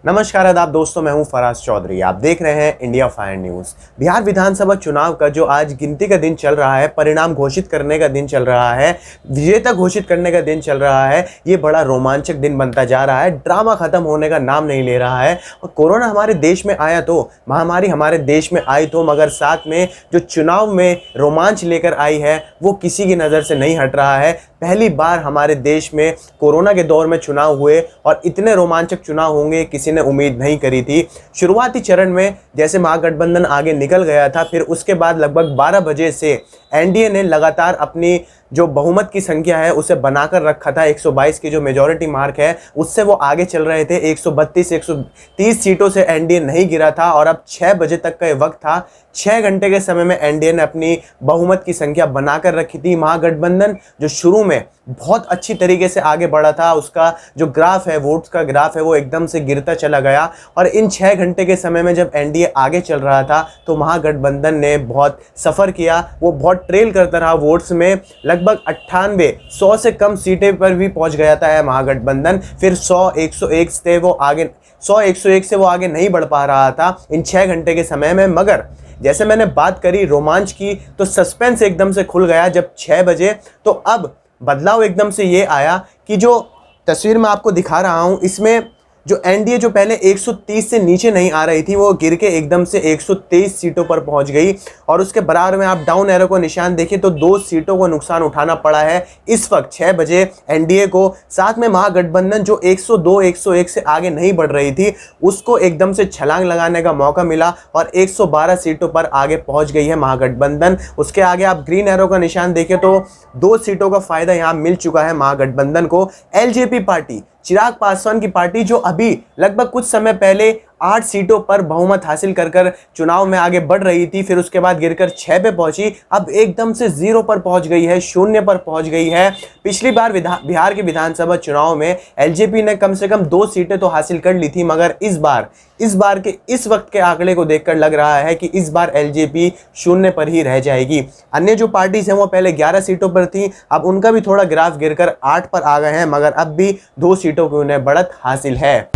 नमस्कार आदाब दोस्तों, मैं हूं फराज चौधरी। आप देख रहे हैं इंडिया फायर न्यूज़। बिहार विधानसभा चुनाव का जो आज गिनती का दिन चल रहा है, परिणाम घोषित करने का दिन चल रहा है, विजेता घोषित करने का दिन चल रहा है, ये बड़ा रोमांचक दिन बनता जा रहा है। ड्रामा खत्म होने का नाम नहीं ले रहा है। और कोरोना हमारे देश में आया तो, महामारी हमारे देश में आई तो, मगर साथ में जो चुनाव में रोमांच लेकर आई है वो किसी की नज़र से नहीं हट रहा है। पहली बार हमारे देश में कोरोना के दौर में चुनाव हुए और इतने रोमांचक चुनाव होंगे किसी ने उम्मीद नहीं करी थी। शुरुआती चरण में जैसे महागठबंधन आगे निकल गया था, फिर उसके बाद लगभग 12 बजे से एनडीए ने लगातार अपनी जो बहुमत की संख्या है उसे बनाकर रखा था। 122 की जो मेजॉरिटी मार्क है उससे वो आगे चल रहे थे। 132 130 सीटों से एनडीए नहीं गिरा था और अब 6 बजे तक का ये वक्त था। 6 घंटे के समय में एनडीए ने अपनी बहुमत की संख्या बनाकर रखी थी। महागठबंधन जो शुरू में बहुत अच्छी तरीके से आगे बढ़ा था, उसका जो ग्राफ है, वोट्स का ग्राफ है, वो एकदम से गिरता चला गया। और इन 6 घंटे के समय में जब एनडीए आगे चल रहा था तो महागठबंधन ने बहुत सफ़र किया। वो बहुत ट्रेल करता रहा वोट्स में। लगभग 98 100 से कम सीटें पर भी पहुंच गया था महागठबंधन। फिर 100 101 से वो आगे 100 101 से वो आगे नहीं बढ़ पा रहा था इन 6 घंटे के समय में। मगर जैसे मैंने बात करी रोमांच की, तो सस्पेंस एकदम से खुल गया जब 6 बजे। तो अब बदलाव एकदम से ये आया कि जो तस्वीर मैं आपको दिखा रहा हूँ, इसमें जो एनडीए जो पहले 130 से नीचे नहीं आ रही थी, वो गिर के एकदम से 123 सीटों पर पहुंच गई। और उसके बराबर में आप डाउन एरो को निशान देखिए तो 2 सीटों को नुकसान उठाना पड़ा है इस वक्त 6 बजे एनडीए को। साथ में महागठबंधन जो 102 101 से आगे नहीं बढ़ रही थी, उसको एकदम से छलांग लगाने का मौका मिला और 112 सीटों पर आगे पहुंच गई है महागठबंधन। उसके आगे आप ग्रीन एरो का निशान देखें तो 2 सीटों का फायदा यहाँ मिल चुका है महागठबंधन को। एलजेपी पार्टी, चिराग पासवान की पार्टी, जो अभी लगभग कुछ समय पहले 8 सीटों पर बहुमत हासिल कर चुनाव में आगे बढ़ रही थी, फिर उसके बाद गिरकर 6 पे पहुंची, अब एकदम से 0 पर पहुंच गई है, 0 पर पहुंच गई है। पिछली बार बिहार के विधानसभा चुनाव में एलजेपी ने कम से कम 2 सीटें तो हासिल कर ली थी, मगर इस बार के इस वक्त के आंकड़े को देखकर लग रहा है कि इस बार एलजेपी 0 पर ही रह जाएगी। अन्य जो पार्टीज हैं वो पहले 11 सीटों पर थी, अब उनका भी थोड़ा ग्राफ गिरकर 8 पर आ गए हैं, मगर अब भी 2 सीटों की उन्हें बढ़त हासिल है।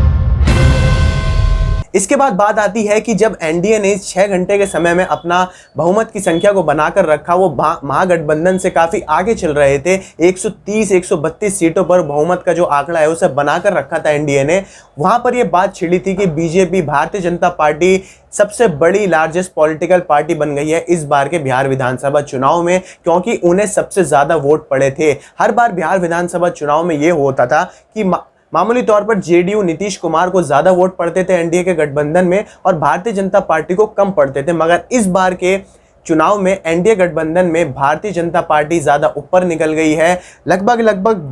इसके बाद बात आती है कि जब एनडीए ने 6 घंटे के समय में अपना बहुमत की संख्या को बनाकर रखा, वो महागठबंधन से काफ़ी आगे चल रहे थे। 130 132 सीटों पर बहुमत का जो आंकड़ा है उसे बनाकर रखा था एनडीए ने। वहाँ पर यह बात छिड़ी थी कि बीजेपी, भारतीय जनता पार्टी सबसे बड़ी लार्जेस्ट पॉलिटिकल पार्टी बन गई है इस बार के बिहार विधानसभा चुनाव में, क्योंकि उन्हें सबसे ज़्यादा वोट पड़े थे। हर बार बिहार विधानसभा चुनाव में ये होता था कि मामूली तौर पर जेडीयू नीतीश कुमार को ज़्यादा वोट पड़ते थे एनडीए के गठबंधन में और भारतीय जनता पार्टी को कम पड़ते थे। मगर इस बार के चुनाव में एनडीए गठबंधन में भारतीय जनता पार्टी ज़्यादा ऊपर निकल गई है। लगभग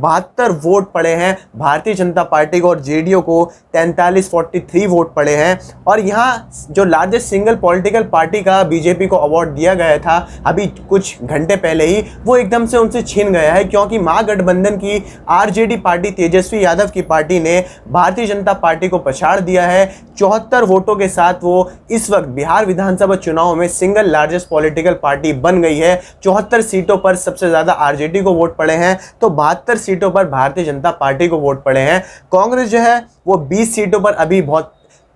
72 वोट पड़े हैं भारतीय जनता पार्टी को और जेडीयू को 43 वोट पड़े हैं। और यहाँ जो लार्जेस्ट सिंगल पॉलिटिकल पार्टी का बीजेपी को अवार्ड दिया गया था अभी कुछ घंटे पहले ही, वो एकदम से उनसे छीन गया है, क्योंकि महागठबंधन की आरजेडी पार्टी, तेजस्वी यादव की पार्टी ने भारतीय जनता पार्टी को पछाड़ दिया है। 74 वोटों के साथ वो इस वक्त बिहार विधानसभा चुनाव में सिंगल लार्जेस्ट पॉलिटिकल पार्टी बन गई है। 74 सीटों पर सबसे ज़्यादा आरजेडी को वोट पड़े हैं, तो 72 सीटों पर भारतीय जनता पार्टी को वोट पड़े हैं। कांग्रेस जो है वो 20 सीटों पर अभी बहुत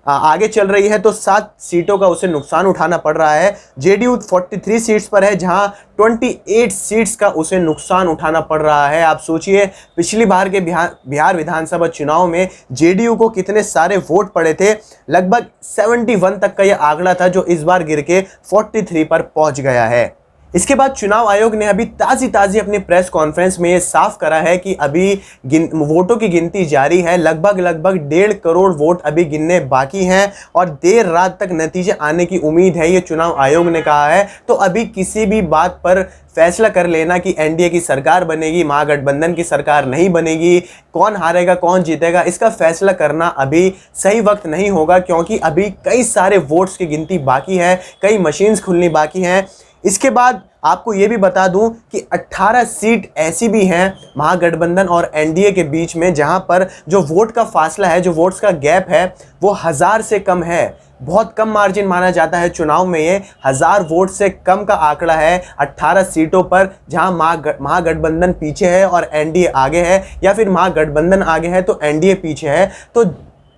आगे चल रही है, तो 7 सीटों का उसे नुकसान उठाना पड़ रहा है। जेडीयू 43 सीट्स पर है, जहां 28 सीट्स का उसे नुकसान उठाना पड़ रहा है। आप सोचिए पिछली बार के बिहार विधानसभा चुनाव में जेडीयू को कितने सारे वोट पड़े थे। लगभग 71 तक का यह आंकड़ा था, जो इस बार गिर के 43 पर पहुंच गया है। इसके बाद चुनाव आयोग ने अभी ताज़ी अपनी प्रेस कॉन्फ्रेंस में ये साफ करा है कि अभी वोटों की गिनती जारी है। लगभग 1.5 करोड़ वोट अभी गिनने बाकी हैं और देर रात तक नतीजे आने की उम्मीद है, ये चुनाव आयोग ने कहा है। तो अभी किसी भी बात पर फैसला कर लेना कि एनडीए की सरकार बनेगी, महागठबंधन की सरकार नहीं बनेगी, कौन हारेगा कौन जीतेगा, इसका फैसला करना अभी सही वक्त नहीं होगा, क्योंकि अभी कई सारे वोट्स की गिनती बाकी है, कई मशीन्स खुलनी बाकी हैं। इसके बाद आपको ये भी बता दूं कि 18 सीट ऐसी भी हैं महागठबंधन और एनडीए के बीच में, जहां पर जो वोट का फासला है, जो वोट्स का गैप है, वो 1000 से कम है। बहुत कम मार्जिन माना जाता है चुनाव में, ये 1000 वोट से कम का आंकड़ा है 18 सीटों पर, जहां महागठबंधन पीछे है और एनडीए आगे है, या फिर महागठबंधन आगे है तो एनडीए पीछे है। तो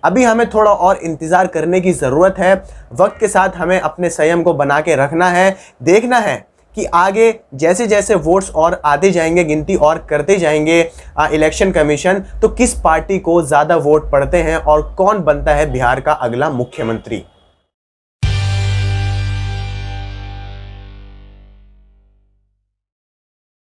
अभी हमें थोड़ा और इंतज़ार करने की ज़रूरत है। वक्त के साथ हमें अपने संयम को बना के रखना है, देखना है कि आगे जैसे जैसे वोट्स और आते जाएंगे, गिनती और करते जाएंगे इलेक्शन कमीशन, तो किस पार्टी को ज़्यादा वोट पड़ते हैं और कौन बनता है बिहार का अगला मुख्यमंत्री।